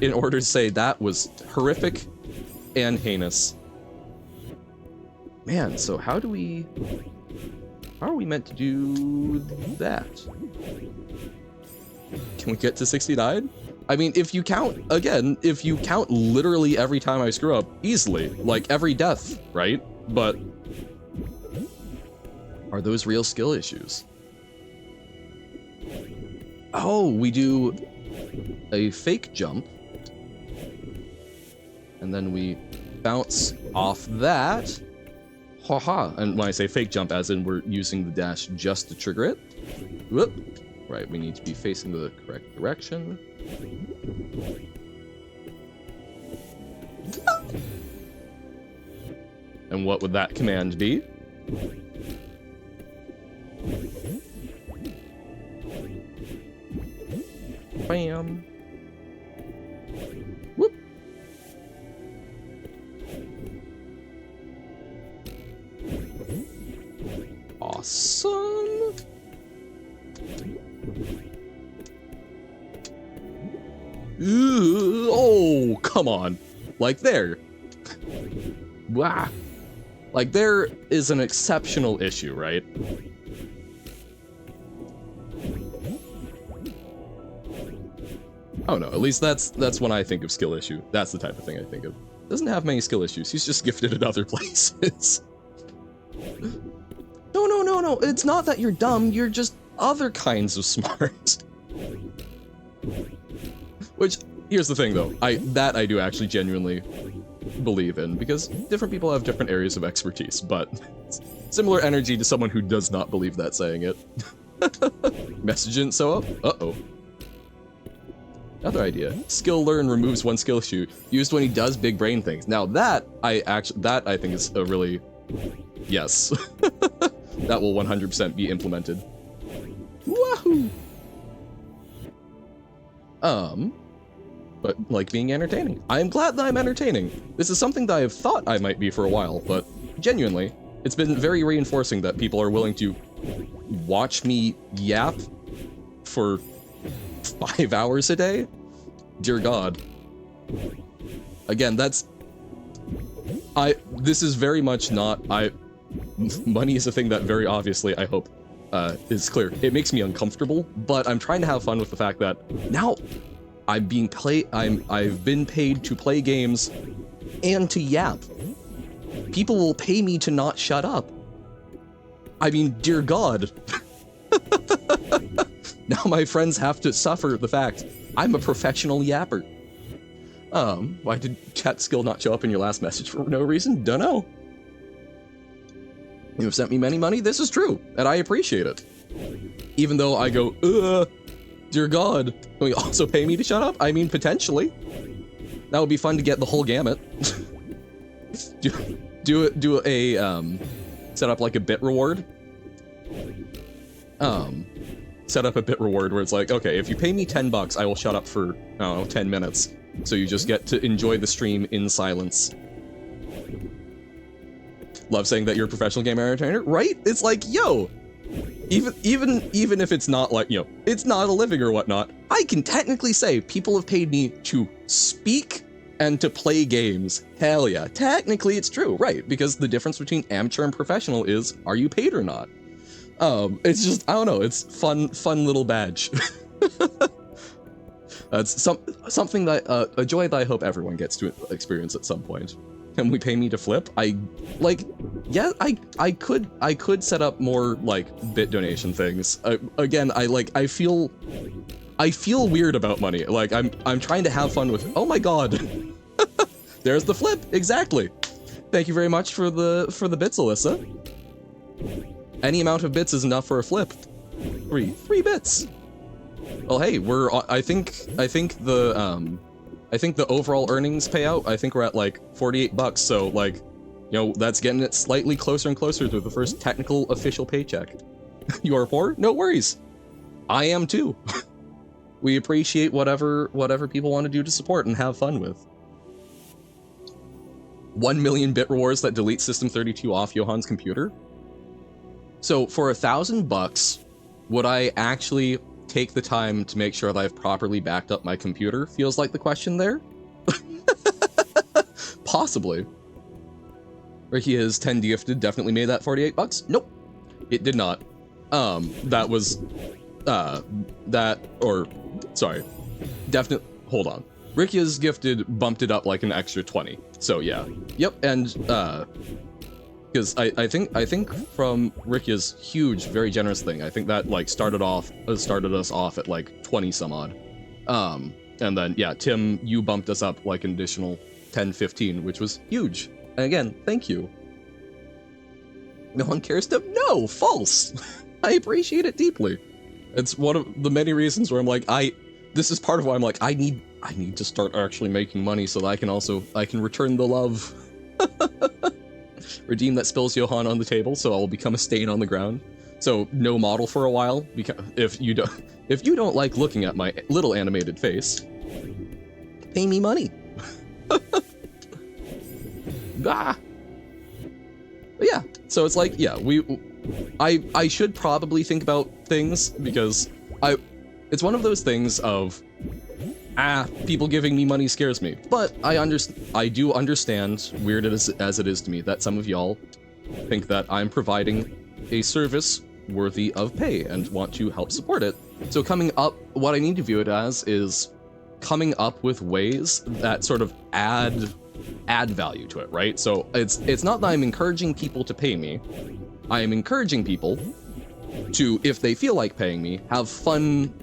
in order to say that was horrific and heinous. Man, so how are we meant to do that? Can we get to 69? I mean, if you count, again, if you count literally every time I screw up, easily, like every death, right? But are those real skill issues? Oh, we do a fake jump, and then we bounce off that. Haha, and when I say fake jump, as in we're using the dash just to trigger it. Whoop. Right, we need to be facing the correct direction. And what would that command be? Bam. Whoop. Awesome. Oh, come on. Like there. Wow. Like there is an exceptional issue, right? Oh no, at least that's when I think of skill issue. That's the type of thing I think of. Doesn't have many skill issues. He's just gifted at other places. No. It's not that you're dumb. You're just other kinds of smart. Which, here's the thing though. I do actually genuinely believe in, because different people have different areas of expertise, but similar energy to someone who does not believe that saying it. Message didn't show up? Uh-oh. Another idea. Skill learn removes one skill issue, used when he does big brain things. Now that I think is a really, yes. That will 100% be implemented. Wahoo! But like being entertaining. I'm glad that I'm entertaining. This is something that I've thought I might be for a while, but genuinely, it's been very reinforcing that people are willing to watch me yap for 5 hours a day? Dear God. Again, this is very much not, money is a thing that very obviously, I hope, is clear. It makes me uncomfortable, but I'm trying to have fun with the fact that now I've been paid to play games and to yap. People will pay me to not shut up. I mean, dear God. Now my friends have to suffer the fact I'm a professional yapper. Why did chat skill not show up in your last message for no reason? Dunno. You have sent me many money, this is true, and I appreciate it. Even though I go, dear God, can you also pay me to shut up? I mean, potentially. That would be fun to get the whole gamut. do a, set up like a bit reward. Set up a bit reward where it's like, okay, if you pay me $10, I will shut up for, I don't know, 10 minutes. So you just get to enjoy the stream in silence. Love saying that you're a professional game entertainer, right? It's like, yo, even if it's not like, you know, it's not a living or whatnot, I can technically say people have paid me to speak and to play games. Hell yeah, technically it's true, right? Because the difference between amateur and professional is, are you paid or not? It's just, I don't know, it's fun little badge. It's something that, a joy that I hope everyone gets to experience at some point. Can we pay me to flip? I could set up more, like, bit donation things. Again, I feel weird about money. Like, I'm trying to have fun with, oh my God. There's the flip, exactly. Thank you very much for the bits, Alyssa. Any amount of bits is enough for a flip. Three bits. Well, hey, I think the overall earnings payout, I think we're at like $48, so like, you know, that's getting it slightly closer and closer to the first technical official paycheck. You are poor? No worries. I am too. We appreciate whatever people want to do to support and have fun with. 1 million bit rewards that delete System 32 off Johan's computer. So for $1,000, would I actually take the time to make sure that I've properly backed up my computer? Feels like the question there. Possibly. Ricky has 10 gifted, definitely made that 48 bucks? Nope, it did not. That was, sorry, definitely, hold on. Ricky has gifted bumped it up like an extra 20, so yeah. Yep, and, because I think from Ricky's huge, very generous thing, I think that, like, started us off at, like, 20 some odd. And then, yeah, Tim, you bumped us up, like, an additional 10, 15, which was huge. And again, thank you. No one cares to... No! False! I appreciate it deeply. It's one of the many reasons where I'm like, this is part of why I'm like, I need to start actually making money so that I can return the love. Redeem that spills Johan on the table, so I'll become a stain on the ground. So no model for a while, because if you don't like looking at my little animated face, pay me money. Ah. But yeah, so it's like, yeah, I should probably think about things, because it's one of those things of, people giving me money scares me. But I do understand, weird as it is to me, that some of y'all think that I'm providing a service worthy of pay and want to help support it. So coming up, what I need to view it as is coming up with ways that sort of add value to it, right? So it's not that I'm encouraging people to pay me. I am encouraging people to, if they feel like paying me, have fun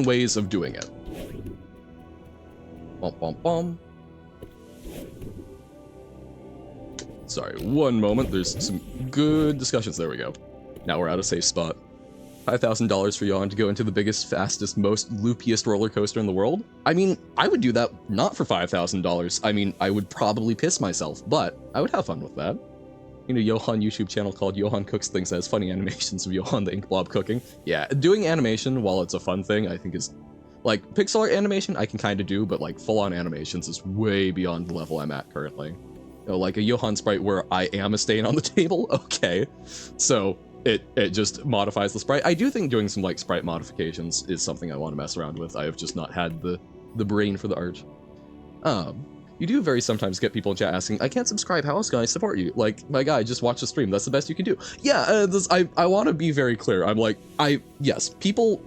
ways of doing it. Bom, bom, bom. Sorry, one moment. There's some good discussions. There we go. Now we're at a safe spot. $5,000 for Jan to go into the biggest, fastest, most loopiest roller coaster in the world? I mean, I would do that not for $5,000. I mean, I would probably piss myself, but I would have fun with that. You know, Johan YouTube channel called Johan Cooks Things that has funny animations of Johan the Ink Blob cooking. Yeah, doing animation, while it's a fun thing, I think is... Like, pixel art animation I can kind of do, but like full-on animations is way beyond the level I'm at currently. You know, like a Johan sprite where I am a stain on the table? Okay. So, it just modifies the sprite. I do think doing some like sprite modifications is something I want to mess around with. I have just not had the brain for the art. You do very sometimes get people in chat asking, I can't subscribe, how else can I support you? Like, my guy, just watch the stream, that's the best you can do. Yeah, I want to be very clear. I'm like, yes, people,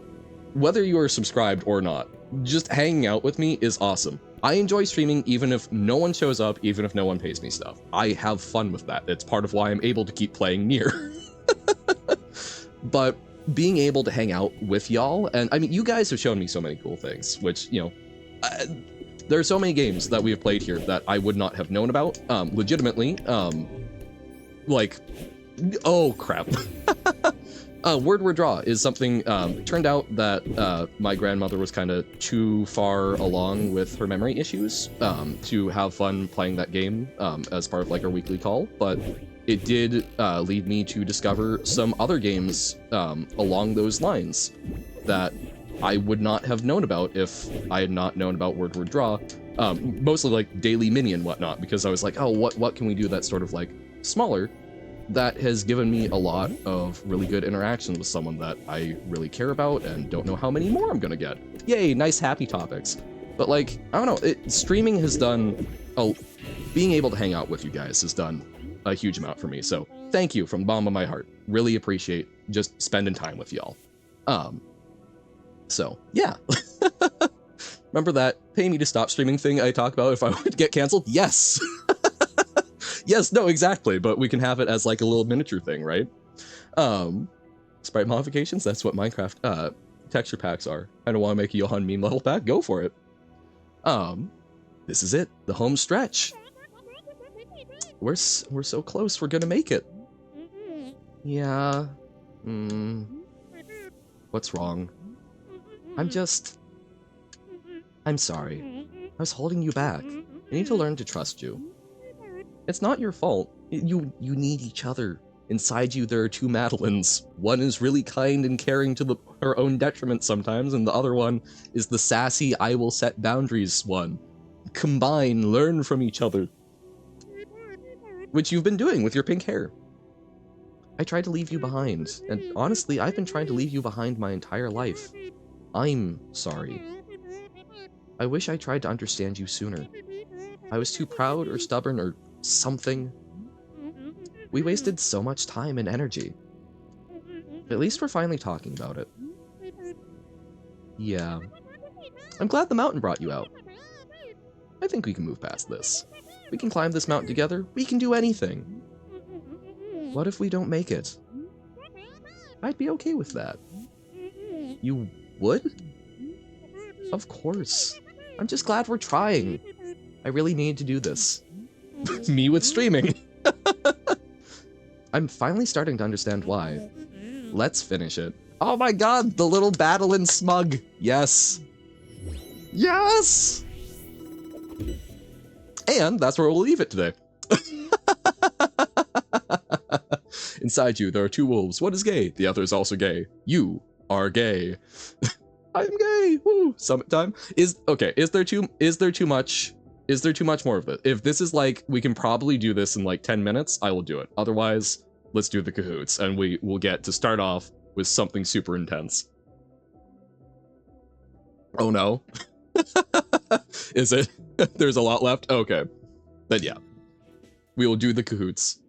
whether you are subscribed or not, just hanging out with me is awesome. I enjoy streaming even if no one shows up, even if no one pays me stuff. I have fun with that. It's part of why I'm able to keep playing Nier. But being able to hang out with y'all, and I mean, you guys have shown me so many cool things, which, you know, there are so many games that we have played here that I would not have known about, legitimately, like, oh crap. Word Draw is something, turned out that my grandmother was kind of too far along with her memory issues to have fun playing that game as part of like our weekly call, but it did lead me to discover some other games along those lines that I would not have known about if I had not known about Word Draw, mostly like Daily Mini and whatnot, because I was like, oh, what can we do that's sort of like smaller? That has given me a lot of really good interactions with someone that I really care about and don't know how many more I'm gonna get. Yay, nice happy topics. But like, I don't know, streaming has done, being able to hang out with you guys has done a huge amount for me. So thank you from the bottom of my heart. Really appreciate just spending time with y'all. So yeah. Remember that pay me to stop streaming thing I talk about if I would get canceled? Yes. Yes, no, exactly, but we can have it as like a little miniature thing, right? Sprite modifications, that's what Minecraft texture packs are. I don't want to make a Johan meme level pack, go for it. This is it, the home stretch. We're so close, we're gonna make it. Yeah. What's wrong? I'm sorry. I was holding you back. I need to learn to trust you. It's not your fault. You need each other. Inside you there are two Madeleines. One is really kind and caring to her own detriment sometimes, and the other one is the sassy I will set boundaries one. Combine, learn from each other. Which you've been doing with your pink hair. I tried to leave you behind, and honestly, I've been trying to leave you behind my entire life. I'm sorry. I wish I tried to understand you sooner. I was too proud or stubborn or something. We wasted so much time and energy. At least we're finally talking about it. Yeah. I'm glad the mountain brought you out. I think we can move past this. We can climb this mountain together. We can do anything. What if we don't make it? I'd be okay with that. You would? Of course. I'm just glad we're trying. I really need to do this. Me with streaming. I'm finally starting to understand why. Let's finish it. Oh my god, the little battle in Smug. Yes. Yes! And that's where we'll leave it today. Inside you, there are two wolves. One is gay, the other is also gay. You are gay. I'm gay. Woo! Summit time. Is there too much more of it? If this is like, we can probably do this in like 10 minutes, I will do it. Otherwise, let's do the cahoots, and we will get to start off with something super intense. Oh no. Is it? There's a lot left? Okay. Then yeah. We will do the cahoots.